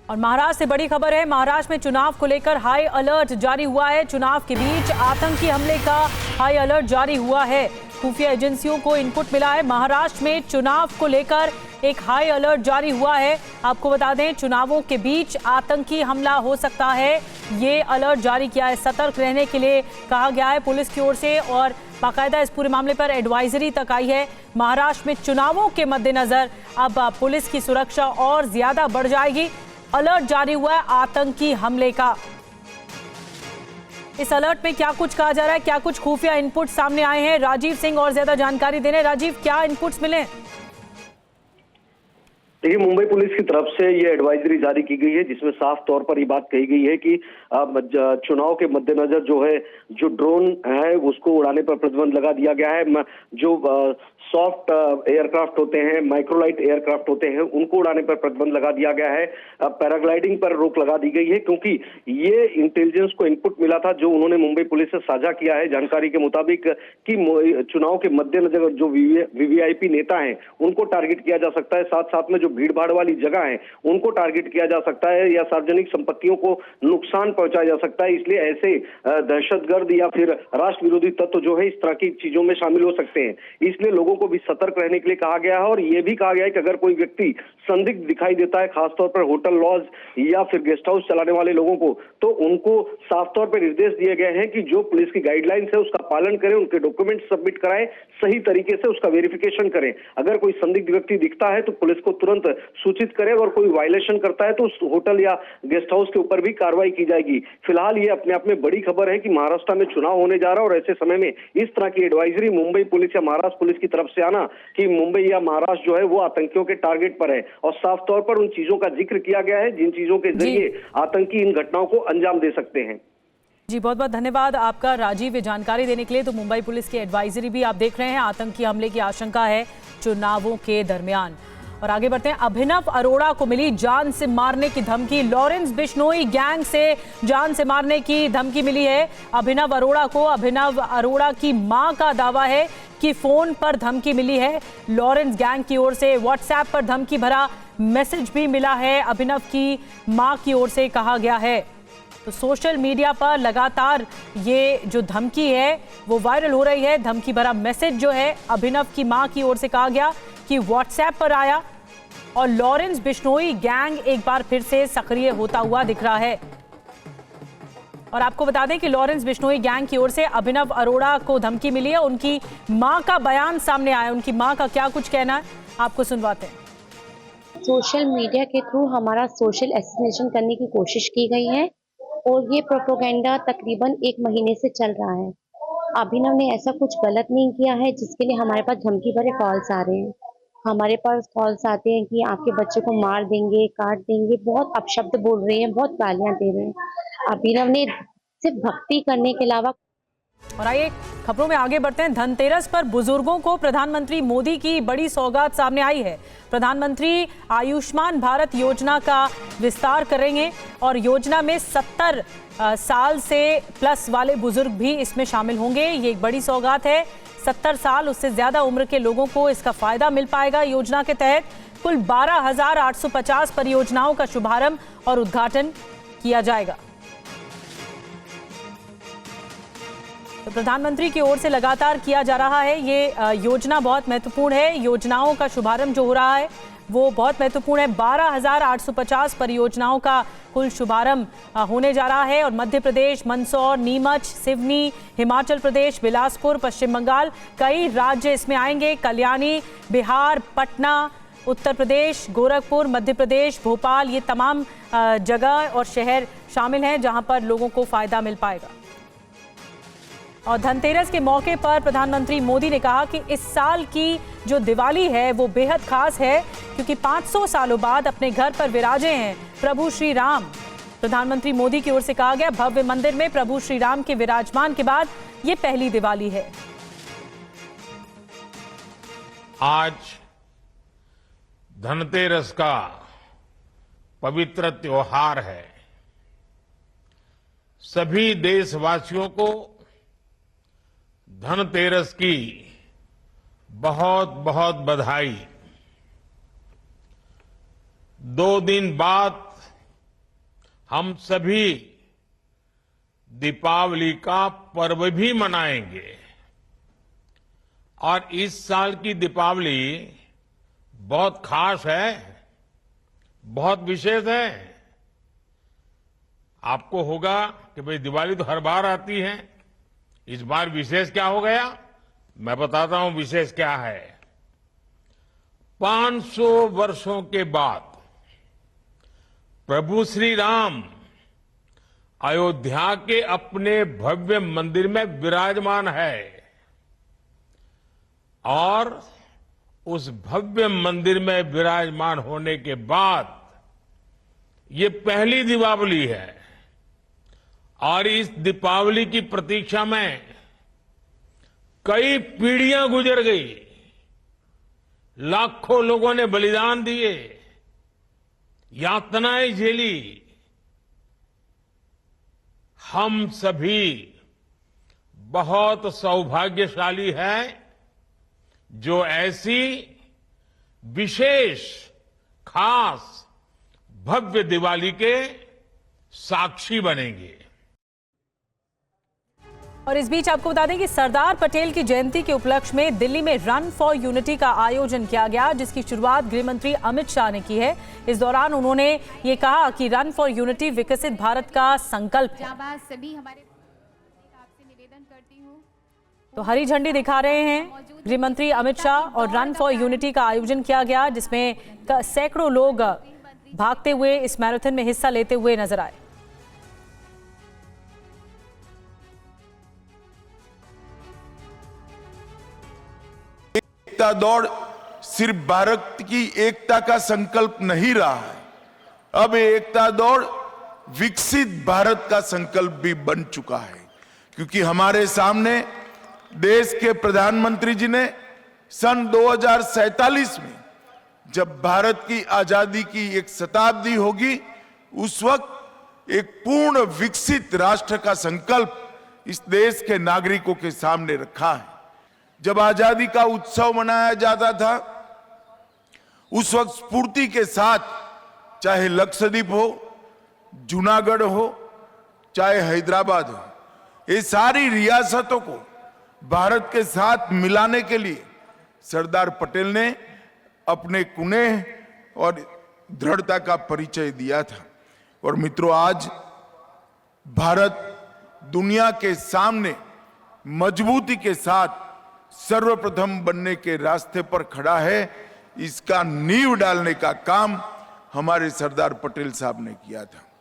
और महाराष्ट्र से बड़ी खबर है। महाराष्ट्र में चुनाव को लेकर हाई अलर्ट जारी हुआ है। चुनाव के बीच आतंकी हमले का हाई अलर्ट जारी हुआ है। खुफिया एजेंसियों को इनपुट मिला है। महाराष्ट्र में चुनाव को लेकर एक हाई अलर्ट जारी हुआ है। आपको बता दें, चुनावों के बीच आतंकी हमला हो सकता है, ये अलर्ट जारी किया है। सतर्क रहने के लिए कहा गया है पुलिस की ओर से और बाकायदा इस पूरे मामले पर एडवाइजरी तक आई है। महाराष्ट्र में चुनावों के मद्देनजर अब पुलिस की सुरक्षा और ज्यादा बढ़ जाएगी। अलर्ट जारी हुआ है आतंकी हमले का। इस अलर्ट में क्या कुछ कहा जा रहा है, क्या कुछ खुफिया इनपुट सामने आए हैं, राजीव सिंह और ज्यादा जानकारी दे रहे हैं। राजीव, क्या इनपुट्स मिले? देखिए, मुंबई पुलिस की तरफ से ये एडवाइजरी जारी की गई है जिसमें साफ तौर पर ये बात कही गई है कि चुनाव के मद्देनजर जो ड्रोन है उसको उड़ाने पर प्रतिबंध लगा दिया गया है। जो सॉफ्ट एयरक्राफ्ट होते हैं, माइक्रोलाइट एयरक्राफ्ट होते हैं, उनको उड़ाने पर प्रतिबंध लगा दिया गया है। पैराग्लाइडिंग पर रोक लगा दी गई है क्योंकि ये इंटेलिजेंस को इनपुट मिला था जो उन्होंने मुंबई पुलिस से साझा किया है जानकारी के मुताबिक कि चुनाव के मद्देनजर जो वीवीआईपी नेता हैं उनको टारगेट किया जा सकता है, साथ साथ में जो भीड़ भाड़ वाली जगह है उनको टारगेट किया जा सकता है या सार्वजनिक संपत्तियों को नुकसान पहुंचाया जा सकता है। इसलिए ऐसे दहशतगर्द या फिर राष्ट्र विरोधी तत्व जो है इस तरह की चीजों में शामिल हो सकते हैं। इसलिए लोगों को भी सतर्क रहने के लिए कहा गया है और यह भी कहा गया है कि अगर कोई व्यक्ति संदिग्ध दिखाई देता है, खासतौर पर होटल लॉज या फिर गेस्ट हाउस चलाने वाले लोगों को, तो उनको साफ तौर पर निर्देश दिए गए हैं कि जो पुलिस की गाइडलाइंस है उसका पालन करें, उनके डॉक्यूमेंट सबमिट कराएं, सही तरीके से उसका वेरिफिकेशन करें। अगर कोई संदिग्ध व्यक्ति दिखता है तो पुलिस को तुरंत सूचित करें। अगर कोई वायलेशन करता है तो उस होटल या गेस्ट हाउस के ऊपर भी कार्रवाई की जाएगी। फिलहाल ये अपने आप में बड़ी खबर है कि महाराष्ट्र में चुनाव होने जा रहा है और ऐसे समय में इस तरह की एडवाइजरी मुंबई पुलिस या महाराष्ट्र पुलिस की तरफ से आना कि मुंबई या महाराष्ट्र जो है वो आतंकियों के टारगेट पर है और साफ तौर पर उन चीजों का जिक्र किया गया है जिन चीजों के जरिए आतंकी इन घटनाओं को अंजाम दे सकते हैं। जी, बहुत बहुत धन्यवाद आपका राजीव, ये जानकारी देने के लिए। तो मुंबई पुलिस की एडवाइजरी भी आप देख रहे हैं, आतंकी हमले की आशंका है चुनावों के दरमियान। और आगे बढ़ते हैं। अभिनव अरोड़ा को मिली जान से मारने की धमकी। लॉरेंस बिश्नोई गैंग से जान से मारने की धमकी मिली है अभिनव अरोड़ा को। अभिनव अरोड़ा की मां का दावा है कि फोन पर धमकी मिली है। लॉरेंस गैंग की ओर से व्हाट्सएप पर धमकी भरा मैसेज भी मिला है, अभिनव की मां की ओर से कहा गया है। तो सोशल मीडिया पर लगातार ये जो धमकी है वो वायरल हो रही है। धमकी भरा मैसेज जो है अभिनव की मां की ओर से कहा गया कि व्हाट्सएप पर आया और लॉरेंस बिश्नोई गैंग एक बार फिर से सक्रिय होता हुआ दिख रहा है। और आपको बता दें कि लॉरेंस बिश्नोई गैंग की ओर से अभिनव अरोड़ा को धमकी मिली है। उनकी मां का बयान सामने आया, उनकी मां का क्या कुछ कहना है आपको सुनवाते हैं। सोशल मीडिया के थ्रू हमारा सोशल असैसिनेशन करने की कोशिश की गई है और ये प्रोपेगेंडा तकरीबन 1 महीने से चल रहा है। अभिनव ने ऐसा कुछ गलत नहीं किया है जिसके लिए हमारे पास धमकी भरे कॉल्स आ रहे हैं। हमारे पास कॉल्स आते हैं कि आपके बच्चे को मार देंगे, काट देंगे, बहुत अपशब्द बोल रहे हैं, बहुत गालियां दे रहे हैं। अभिनव ने सिर्फ भक्ति करने के अलावा। और आइए खबरों में आगे बढ़ते हैं। धनतेरस पर बुजुर्गों को प्रधानमंत्री मोदी की बड़ी सौगात सामने आई है। प्रधानमंत्री आयुष्मान भारत योजना का विस्तार करेंगे और योजना में 70 साल से प्लस वाले बुजुर्ग भी इसमें शामिल होंगे। ये एक बड़ी सौगात है। 70 साल उससे ज्यादा उम्र के लोगों को इसका फायदा मिल पाएगा। योजना के तहत कुल 12,850 परियोजनाओं का शुभारंभ और उद्घाटन किया जाएगा। तो प्रधानमंत्री की ओर से लगातार किया जा रहा है ये योजना बहुत महत्वपूर्ण है। योजनाओं का शुभारंभ जो हो रहा है वो बहुत महत्वपूर्ण है। 12,850 परियोजनाओं का कुल शुभारंभ होने जा रहा है और मध्य प्रदेश, मंदसौर, नीमच, सिवनी, हिमाचल प्रदेश, बिलासपुर, पश्चिम बंगाल, कई राज्य इसमें आएंगे। कल्याणी, बिहार, पटना, उत्तर प्रदेश, गोरखपुर, मध्य प्रदेश, भोपाल, ये तमाम जगह और शहर शामिल हैं जहां पर लोगों को फायदा मिल पाएगा। और धनतेरस के मौके पर प्रधानमंत्री मोदी ने कहा कि इस साल की जो दिवाली है वो बेहद खास है क्योंकि 500 सालों बाद अपने घर पर विराजे हैं प्रभु श्री राम। प्रधानमंत्री मोदी की ओर से कहा गया, भव्य मंदिर में प्रभु श्री राम के विराजमान के बाद ये पहली दिवाली है। आज धनतेरस का पवित्र त्योहार है। सभी देशवासियों को धनतेरस की बहुत बहुत बधाई। 2 दिन बाद हम सभी दीपावली का पर्व भी मनाएंगे। और इस साल की दीपावली बहुत खास है, बहुत विशेष है। आपको होगा कि भाई दिवाली तो हर बार आती है, इस बार विशेष क्या हो गया? मैं बताता हूं विशेष क्या है। 500 वर्षों के बाद प्रभु श्री राम अयोध्या के अपने भव्य मंदिर में विराजमान है और उस भव्य मंदिर में विराजमान होने के बाद ये पहली दीपावली है और इस दीपावली की प्रतीक्षा में कई पीढ़ियां गुजर गई, लाखों लोगों ने बलिदान दिए, यातनाएं झेली। हम सभी बहुत सौभाग्यशाली हैं जो ऐसी विशेष खास भव्य दिवाली के साक्षी बनेंगे। और इस बीच आपको बता दें कि सरदार पटेल की जयंती के उपलक्ष्य में दिल्ली में रन फॉर यूनिटी का आयोजन किया गया, जिसकी शुरुआत गृह मंत्री अमित शाह ने की है। इस दौरान उन्होंने ये कहा कि रन फॉर यूनिटी विकसित भारत का संकल्प है। तो हरी झंडी दिखा रहे हैं गृह मंत्री अमित शाह और रन फॉर यूनिटी का आयोजन किया गया, जिसमें सैकड़ों लोग भागते हुए इस मैराथन में हिस्सा लेते हुए नजर आए। एकता दौड़ सिर्फ भारत की एकता का संकल्प नहीं रहा है, अब एकता दौड़ विकसित भारत का संकल्प भी बन चुका है, क्योंकि हमारे सामने देश के प्रधानमंत्री जी ने सन 2047 में जब भारत की आजादी की एक शताब्दी होगी, उस वक्त एक पूर्ण विकसित राष्ट्र का संकल्प इस देश के नागरिकों के सामने रखा है। जब आजादी का उत्सव मनाया जाता था, उस वक्त स्फूर्ति के साथ चाहे लक्षद्वीप हो, जूनागढ़ हो, चाहे हैदराबाद हो, ये सारी रियासतों को भारत के साथ मिलाने के लिए सरदार पटेल ने अपने कुनेह और दृढ़ता का परिचय दिया था। और मित्रों, आज भारत दुनिया के सामने मजबूती के साथ सर्वप्रथम बनने के रास्ते पर खड़ा है। इसका नींव डालने का काम हमारे सरदार पटेल साहब ने किया था।